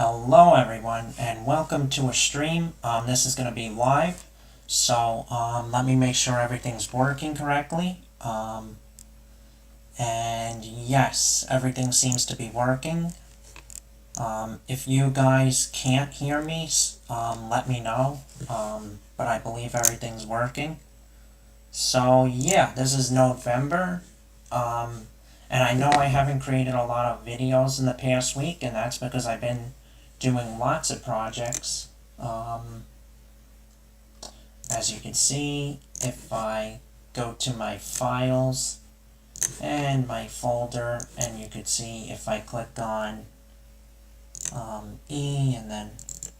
Hello everyone and welcome to a stream. This is going to be live, so let me make sure everything's working correctly. And yes, everything seems to be working. If you guys can't hear me, let me know, but I believe everything's working. So yeah, this is Nodevember. And I know I haven't created a lot of videos in the past week, and that's because I've been doing lots of projects. As you can see, if I go to my files and my folder, and you could see if I click on E and then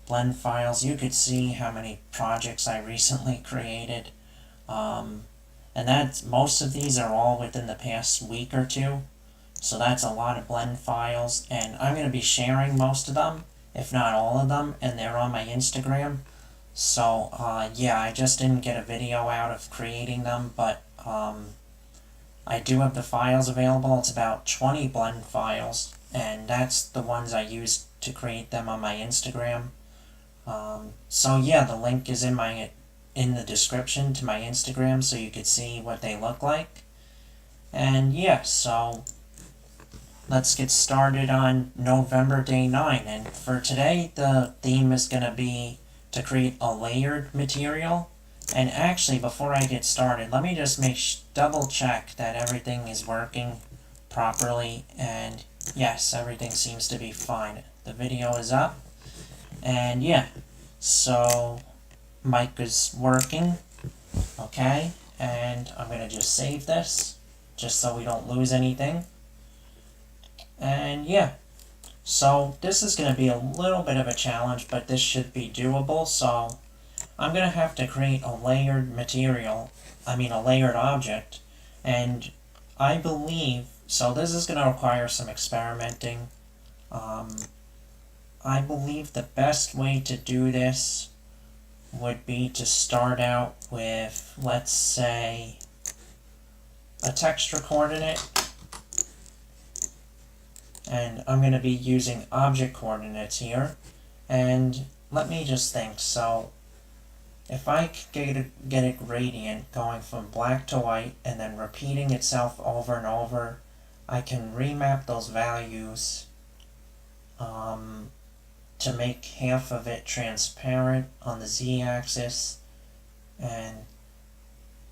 blend files, you could see how many projects I recently created. And that's, most of these are all within the past week or two. So that's a lot of blend files, and I'm going to be sharing most of them, if not all of them, and they're on my Instagram. So yeah, I just didn't get a video out of creating them, but I do have the files available. It's about 20 blend files, and that's the ones I used to create them on my Instagram. So yeah, the link is in the description to my Instagram, so you could see what they look like. And yeah, so let's get started on November Day 9. And for today, the theme is going to be to create a layered material. And actually, before I get started, let me just double check that everything is working properly. And yes, everything seems to be fine. The video is up. And yeah, so mic is working. Okay, and I'm going to just save this, just so we don't lose anything. And yeah, so this is going to be a little bit of a challenge, but this should be doable. So I'm going to have to create a layered material, a layered object, and I believe, so this is going to require some experimenting. I believe the best way to do this would be to start out with, let's say, a texture coordinate. And I'm going to be using object coordinates here. And let me just think. So if I get a gradient going from black to white and then repeating itself over and over, I can remap those values to make half of it transparent on the z-axis. And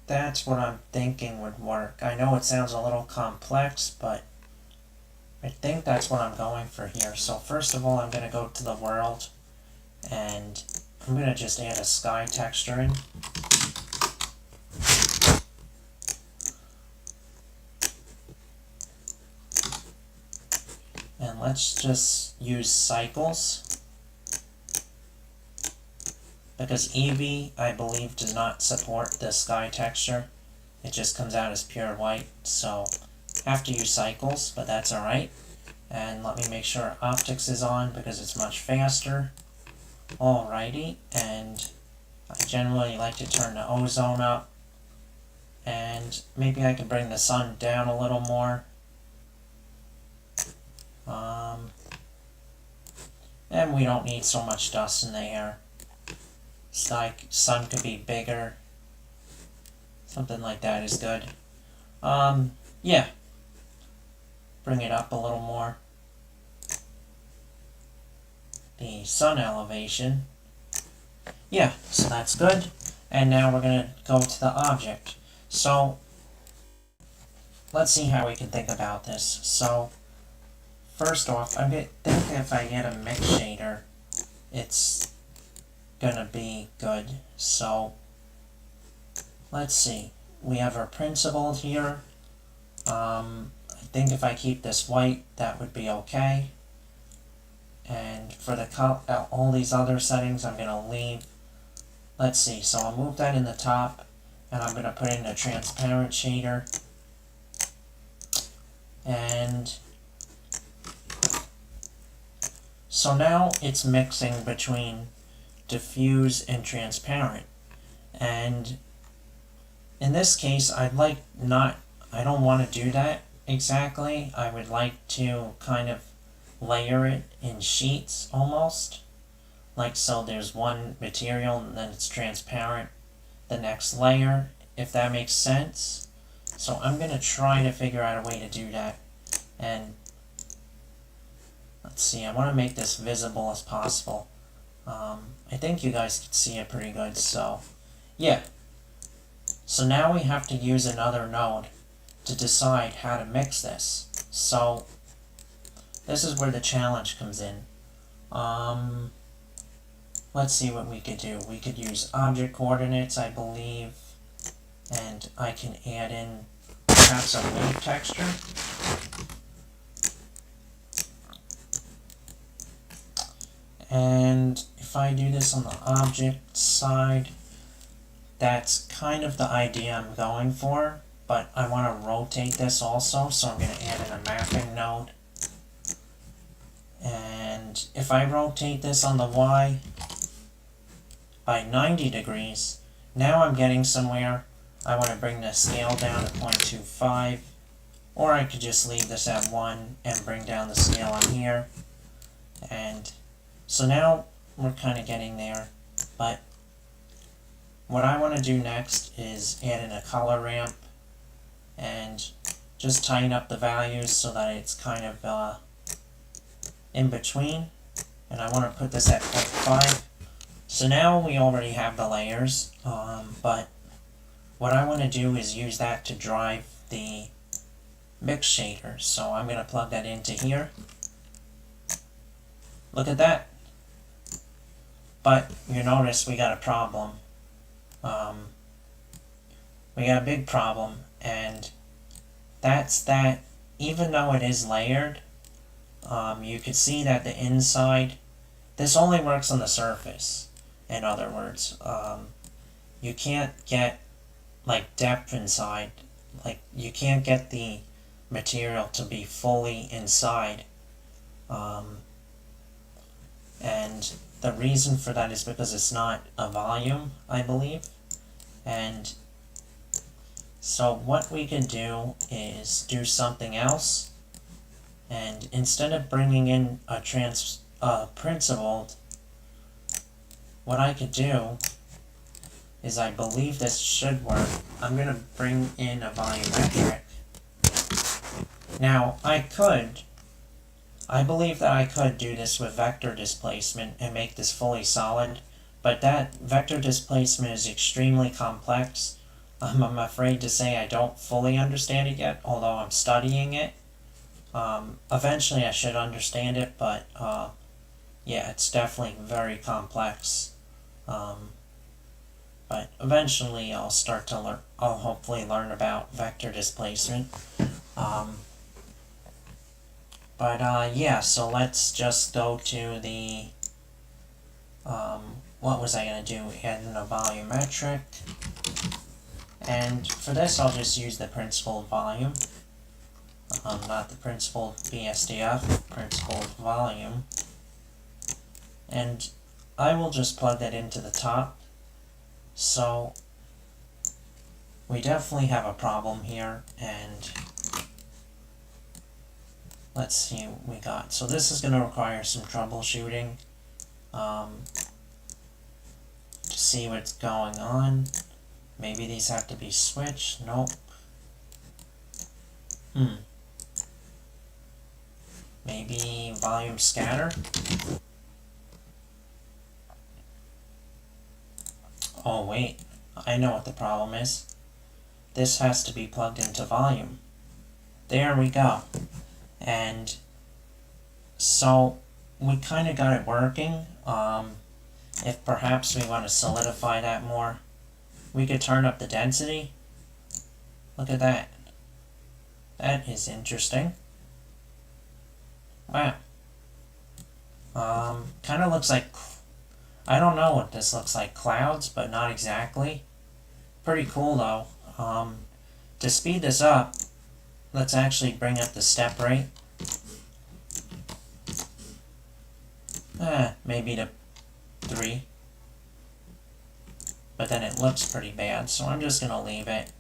that's what I'm thinking would work. I know it sounds a little complex, but I think that's what I'm going for here. So first of all, I'm going to go to the world, and I'm going to just add a sky texture in. And let's just use cycles, because Eevee, I believe, does not support the sky texture. It just comes out as pure white, so have to use cycles, but that's alright. And let me make sure optics is on because it's much faster. Alrighty, and I generally like to turn the ozone up, and maybe I can bring the sun down a little more. And we don't need so much dust in the air. Sun could be bigger. Something like that is good. Yeah. Bring it up a little more. The sun elevation. Yeah, so that's good. And now we're going to go to the object. So let's see how we can think about this. So first off, I think if I get a mix shader, it's gonna be good. So let's see. We have our principle here. I think if I keep this white, that would be okay. And for the all these other settings, I'm going to leave. Let's see. So I'll move that in the top, and I'm going to put in a transparent shader. And so now it's mixing between diffuse and transparent. And in this case, I don't want to do that exactly. I would like to kind of layer it in sheets almost. Like so, there's one material and then it's transparent. The next layer, if that makes sense. So I'm going to try to figure out a way to do that. And let's see, I want to make this visible as possible. I think you guys can see it pretty good, so yeah. So now we have to use another node to decide how to mix this. So this is where the challenge comes in. Let's see what we could do. We could use object coordinates, I believe, and I can add in perhaps a wave texture. And if I do this on the object side, that's kind of the idea I'm going for, but I want to rotate this also, so I'm going to add in a mapping node. And if I rotate this on the Y by 90 degrees, now I'm getting somewhere. I want to bring the scale down to 0.25, or I could just leave this at 1 and bring down the scale on here. And so now we're kind of getting there, but what I want to do next is add in a color ramp and just tighten up the values so that it's kind of in between. And I want to put this at 0.5. So now we already have the layers, but what I want to do is use that to drive the mix shader. So I'm going to plug that into here. Look at that. But you notice we got a problem. We got a big problem, and that's that even though it is layered, you could see that the inside, this only works on the surface. In other words, you can't get like depth inside, like you can't get the material to be fully inside. And the reason for that is because it's not a volume, I believe. And so what we can do is do something else. And instead of bringing in a principled, what I could do is, I believe this should work. I'm going to bring in a volumetric. Now, I believe that I could do this with vector displacement and make this fully solid, but that vector displacement is extremely complex. I'm afraid to say I don't fully understand it yet, although I'm studying it. Eventually I should understand it, but yeah, it's definitely very complex. But eventually I'll start to learn, I'll hopefully learn about vector displacement. Yeah, so let's just go to the, what was I going to do? Add in a volumetric. And for this I'll just use the principled volume. Not the principled BSDF, principled volume. And I will just plug that into the top. So we definitely have a problem here, and let's see what we got. So this is going to require some troubleshooting to see what's going on. Maybe these have to be switched. Nope. Maybe volume scatter. Oh wait, I know what the problem is. This has to be plugged into volume. There we go. And so we kind of got it working. If perhaps we want to solidify that more, we could turn up the density. Look at that. That is interesting. Wow. Kind of looks like, I don't know what this looks like, clouds, but not exactly. Pretty cool though. To speed this up, let's actually bring up the step rate. Maybe to 3. But then it looks pretty bad, so I'm just gonna leave it.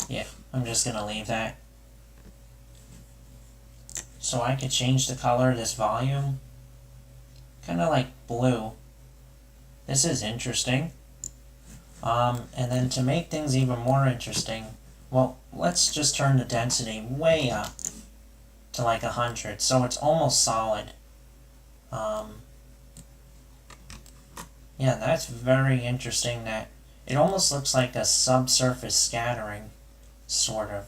Yeah, I'm just gonna leave that. So I could change the color of this volume, kind of like blue. This is interesting. And then to make things even more interesting, well, let's just turn the density way up to like 100, so it's almost solid. Yeah, that's very interesting. That it almost looks like a subsurface scattering, sort of.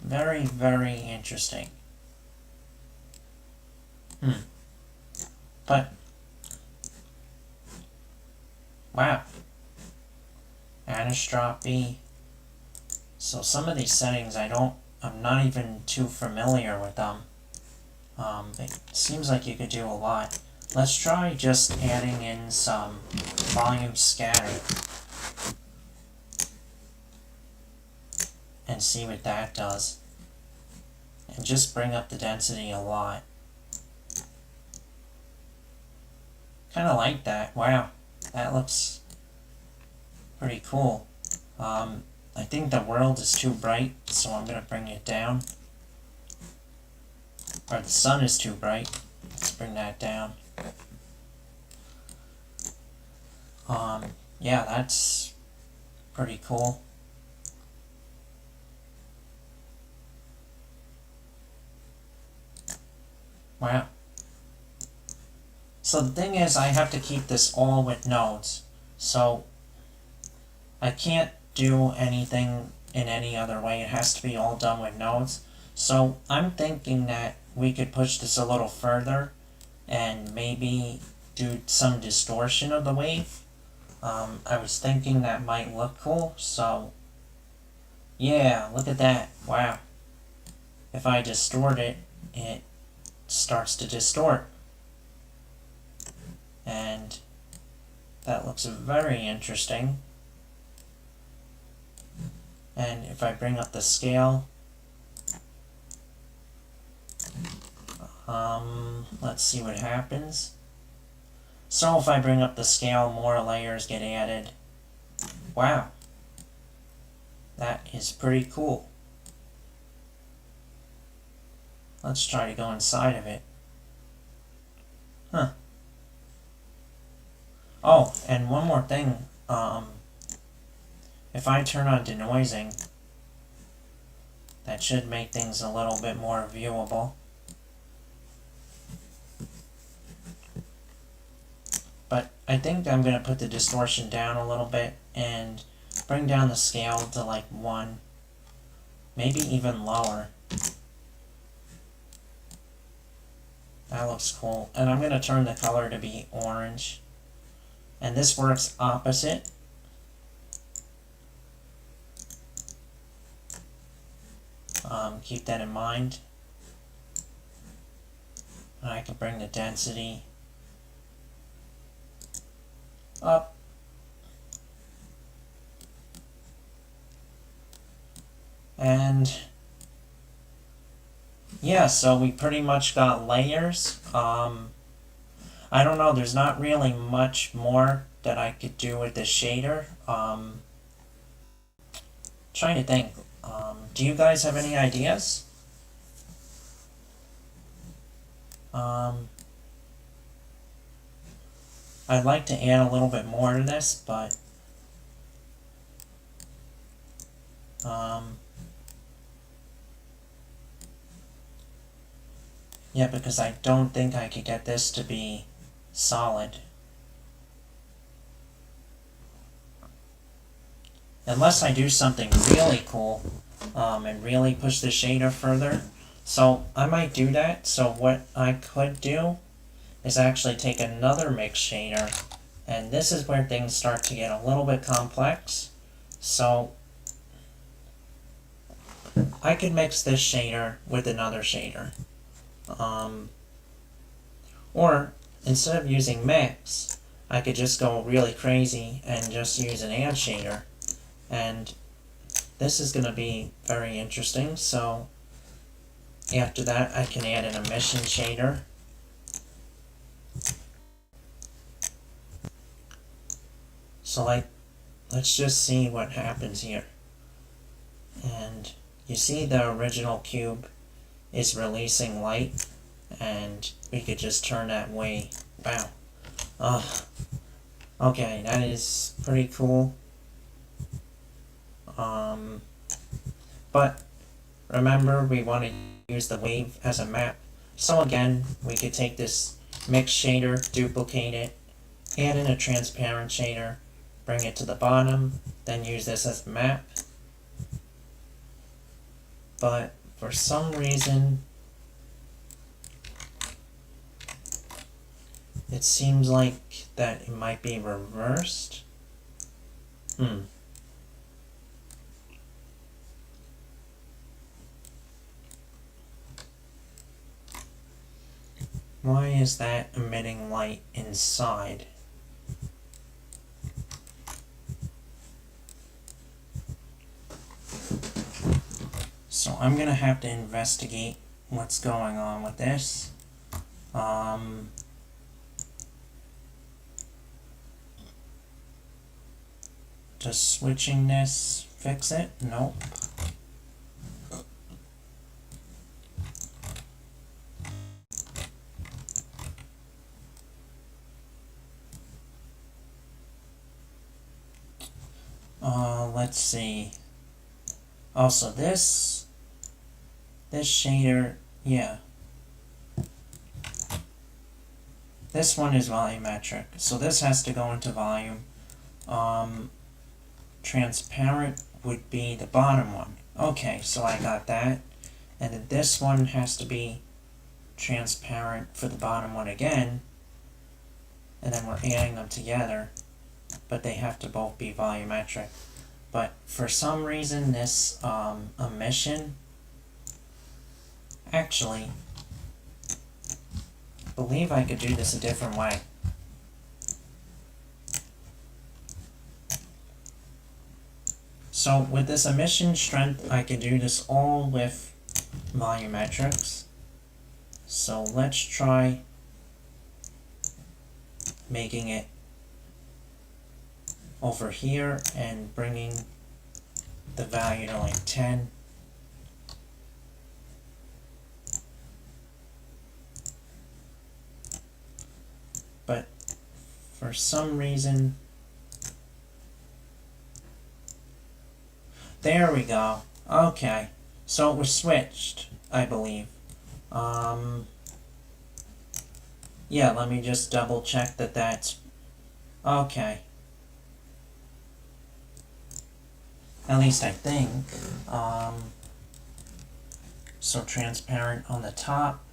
Very, very interesting. But wow, anisotropy. So some of these settings I'm not even too familiar with them. It seems like you could do a lot. Let's try just adding in some volume scatter and see what that does. And just bring up the density a lot. Kind of like that. Wow, that looks pretty cool. I think the world is too bright, so I'm going to bring it down. Or the sun is too bright. Let's bring that down. Yeah, that's pretty cool. Wow. So the thing is, I have to keep this all with nodes. So I can't do anything in any other way. It has to be all done with nodes. So I'm thinking that we could push this a little further and maybe do some distortion of the wave. I was thinking that might look cool, so yeah, look at that. Wow. If I distort it, it starts to distort. And that looks very interesting. And if I bring up the scale, let's see what happens. So if I bring up the scale, more layers get added. Wow. That is pretty cool. Let's try to go inside of it. Huh. Oh, and one more thing. If I turn on denoising, that should make things a little bit more viewable. But I think I'm going to put the distortion down a little bit and bring down the scale to like 1, maybe even lower. That looks cool. And I'm going to turn the color to be orange. And this works opposite. Keep that in mind. And I can bring the density up. And yeah, so we pretty much got layers. I don't know, there's not really much more that I could do with the shader. Trying to think. Do you guys have any ideas? I'd like to add a little bit more to this, but yeah, because I don't think I could get this to be solid. Unless I do something really cool, and really push the shader further. So I might do that. So what I could do is actually take another mix shader, and this is where things start to get a little bit complex. So I could mix this shader with another shader. Or instead of using mix, I could just go really crazy and just use an add shader. And this is going to be very interesting. So after that, I can add an emission shader. So let's just see what happens here. And you see the original cube is releasing light, and we could just turn that way. Wow. Okay, that is pretty cool. But remember, we want to use the wave as a map. So again, we could take this mix shader, duplicate it, add in a transparent shader, bring it to the bottom, then use this as a map. But for some reason, it seems like that it might be reversed. Why is that emitting light inside? So I'm gonna have to investigate what's going on with this. Does switching this fix it? Nope. Let's see. Also, this shader, yeah. This one is volumetric, so this has to go into volume. Transparent would be the bottom one. Okay, so I got that. And then this one has to be transparent for the bottom one again. And then we're adding them together, but they have to both be volumetric. But for some reason, this emission, actually, I believe I could do this a different way. So with this emission strength, I could do this all with volumetrics. So let's try making it over here and bringing the value to like 10. But for some reason, there we go. Okay, so it was switched, I believe. Yeah, let me just double check that that's okay. At least I think. So transparent on the top.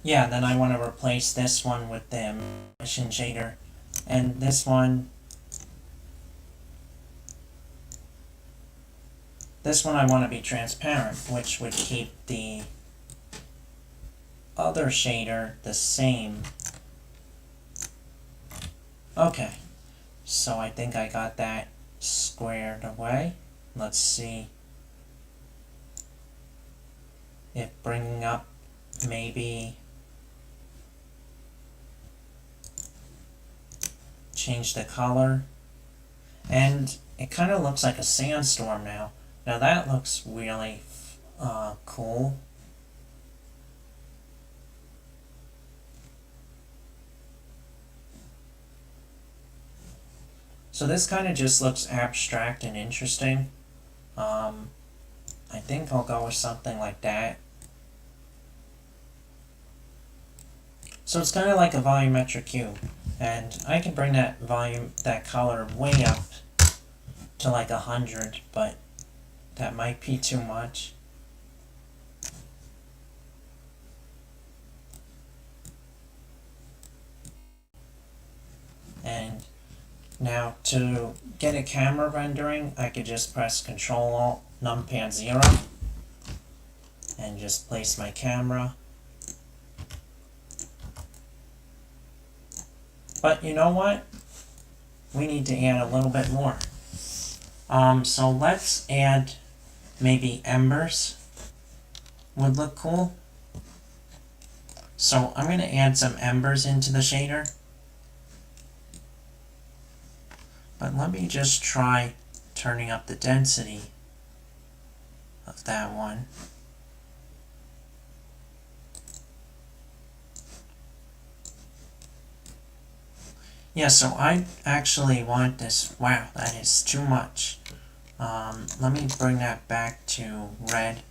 Yeah, then I want to replace this one with the emission shader. And this one I want to be transparent, which would keep the other shader the same. Okay, so I think I got that squared away. Let's see if bringing up maybe change the color, and it kind of looks like a sandstorm now. Now that looks really cool. So this kind of just looks abstract and interesting. I think I'll go with something like that. So it's kind of like a volumetric cube, and I can bring that color way up to like 100, but that might be too much. And now to get a camera rendering, I could just press Control-Alt numpad 0 and just place my camera. But you know what? We need to add a little bit more. So let's add maybe embers. Would look cool. So I'm going to add some embers into the shader. But let me just try turning up the density of that one. Yeah, so I actually want this. Wow, that is too much. Let me bring that back to red.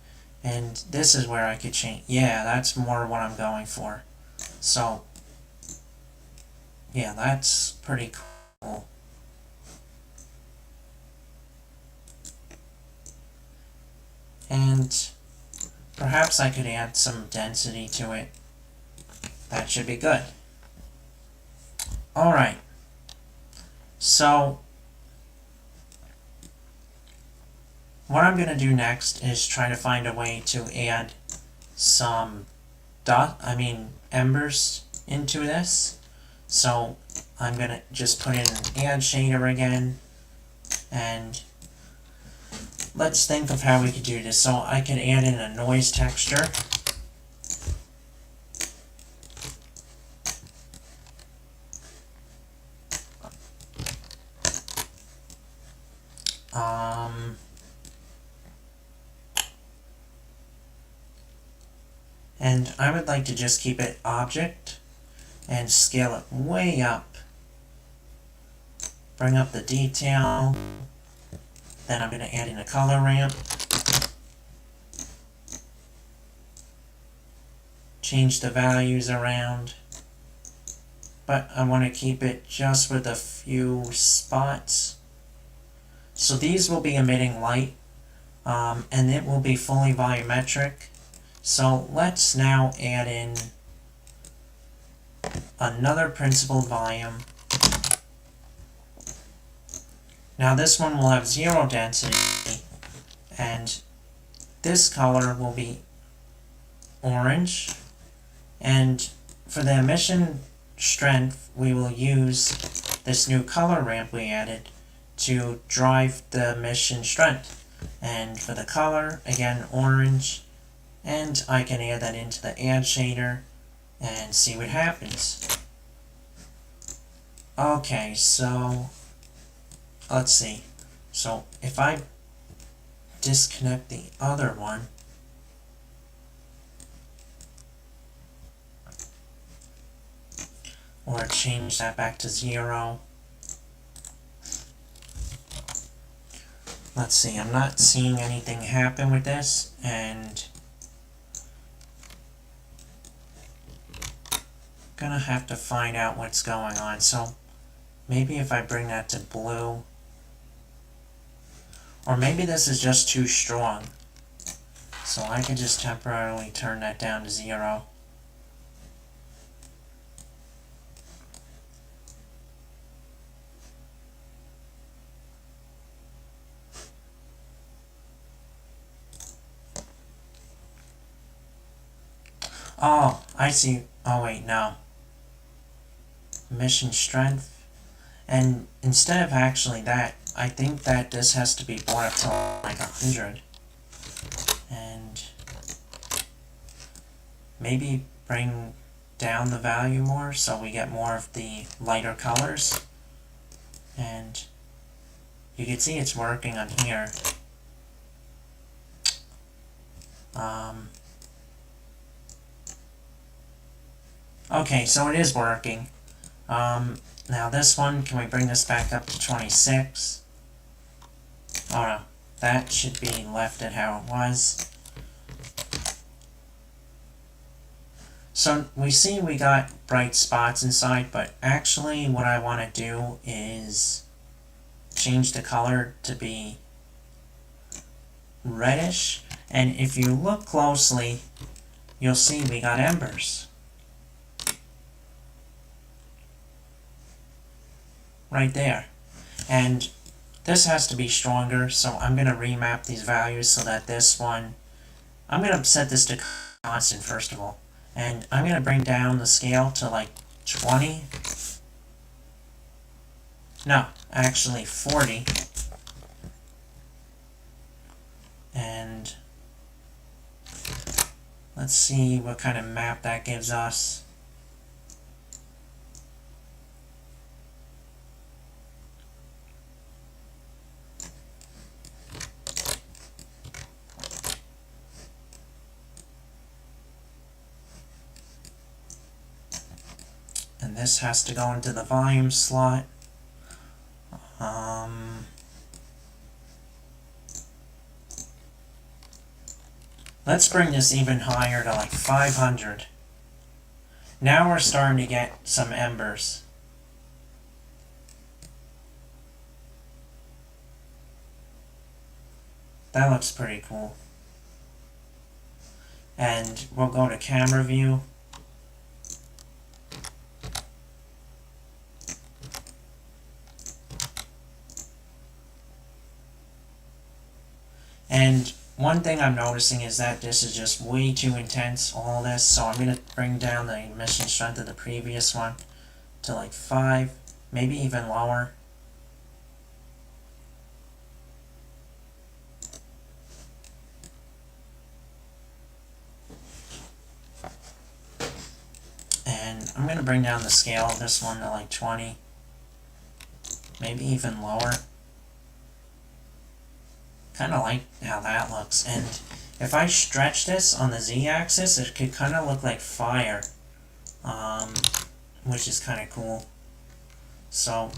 And this is where I could change. Yeah, that's more what I'm going for. So, yeah, that's pretty cool. And perhaps I could add some density to it. That should be good. Alright, so what I'm going to do next is try to find a way to add some embers into this. So I'm going to just put in an add shader again, and let's think of how we could do this. So I could add in a noise texture. And I would like to just keep it object and scale it way up. Bring up the detail. Then I'm going to add in a color ramp. Change the values around. But I want to keep it just with a few spots. So these will be emitting light, and it will be fully volumetric. So let's now add in another principled volume. Now this one will have 0 density, and this color will be orange. And for the emission strength, we will use this new color ramp we added to drive the emission strength. And for the color, again, orange. And I can add that into the add shader and see what happens. Okay, so let's see. So if I disconnect the other one, or change that back to 0. Let's see, I'm not seeing anything happen with this, and gonna have to find out what's going on. So maybe if I bring that to blue, or maybe this is just too strong. So I can just temporarily turn that down to 0. Oh, I see. Oh wait, no. Emission strength. And instead of actually that, I think that this has to be brought up to like 100. And maybe bring down the value more so we get more of the lighter colors. And you can see it's working on here. Okay, so it is working. Now this one, can we bring this back up to 26? Oh no, that should be left at how it was. So we see we got bright spots inside, but actually what I want to do is change the color to be reddish. And if you look closely, you'll see we got embers. Right there. And this has to be stronger, so I'm going to remap these values so that this one, I'm going to set this to constant first of all. And I'm going to bring down the scale to like 20. No, actually 40. And let's see what kind of map that gives us. this has to go into the volume slot. Let's bring this even higher to like 500. Now we're starting to get some embers. That looks pretty cool. And we'll go to camera view. And one thing I'm noticing is that this is just way too intense, all this, so I'm going to bring down the emission strength of the previous one to like 5, maybe even lower. And I'm going to bring down the scale of this one to like 20, maybe even lower. Kind of like how that looks. And if I stretch this on the z-axis, it could kind of look like fire, which is kind of cool. So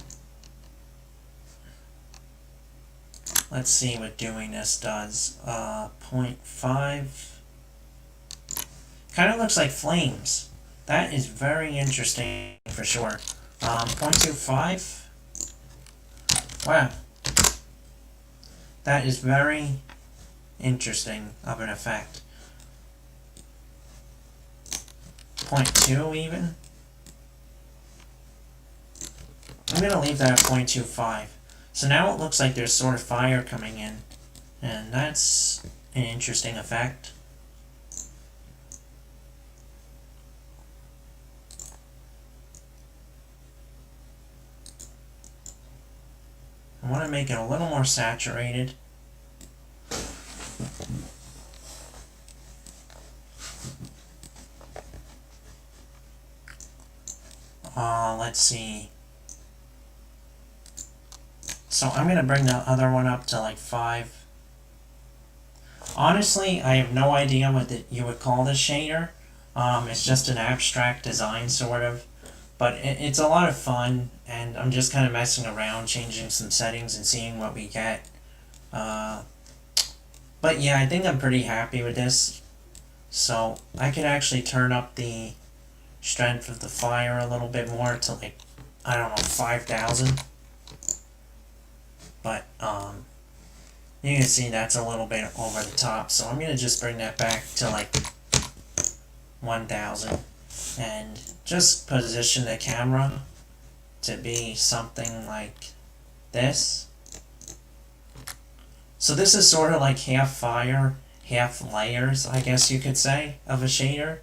let's see what doing this does. 0.5 kind of looks like flames. That is very interesting for sure. 0.25. Wow. That is very interesting of an effect. 0.2 even. I'm going to leave that at 0.25. So now it looks like there's sort of fire coming in. And that's an interesting effect. I want to make it a little more saturated. Let's see. So I'm going to bring the other one up to like 5. Honestly, I have no idea what you would call this shader. It's just an abstract design sort of. But it's a lot of fun, and I'm just kind of messing around, changing some settings and seeing what we get. But yeah, I think I'm pretty happy with this. So I could actually turn up the strength of the fire a little bit more to like, I don't know, 5,000. But you can see that's a little bit over the top. So I'm going to just bring that back to like 1,000. And just position the camera to be something like this. So this is sort of like half fire, half layers, I guess you could say, of a shader.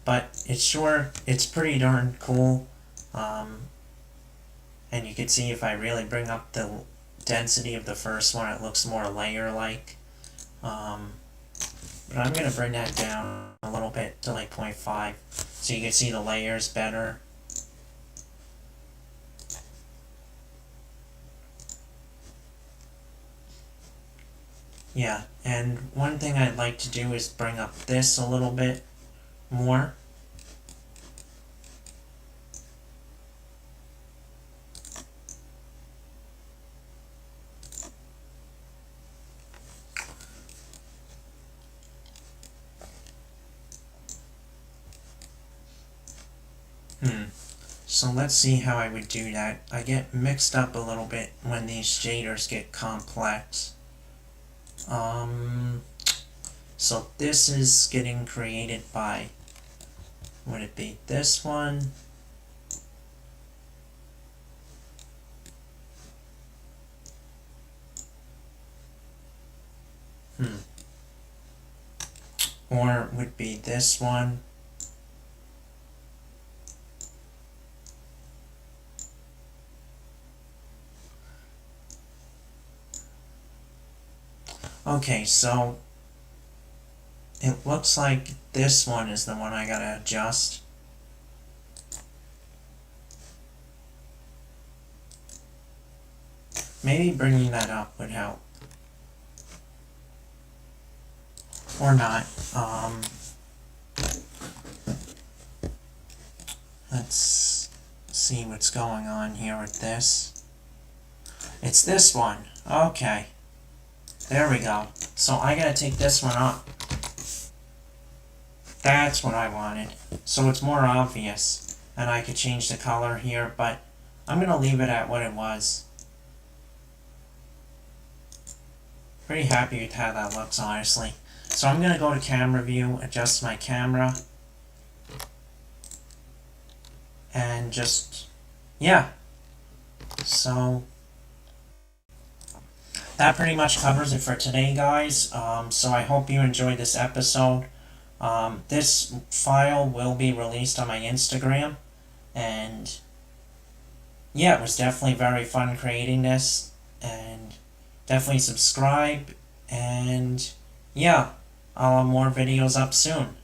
But it's pretty darn cool. And you can see if I really bring up the density of the first one, it looks more layer-like. But I'm going to bring that down a little bit to like 0.5 so you can see the layers better. Yeah, and one thing I'd like to do is bring up this a little bit more. So let's see how I would do that. I get mixed up a little bit when these shaders get complex. So this is getting created by, would it be this one? Or it would be this one. Okay, so it looks like this one is the one I gotta adjust. Maybe bringing that up would help. Or not. Let's see what's going on here with this. It's this one. Okay. There we go. So I gotta take this one up. That's what I wanted. So it's more obvious. And I could change the color here, but I'm gonna leave it at what it was. Pretty happy with how that looks, honestly. So I'm gonna go to camera view, adjust my camera, and just, yeah. So that pretty much covers it for today, guys. So I hope you enjoyed this episode. This file will be released on my Instagram, and yeah, it was definitely very fun creating this, and definitely subscribe, and yeah, I'll have more videos up soon.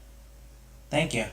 Thank you.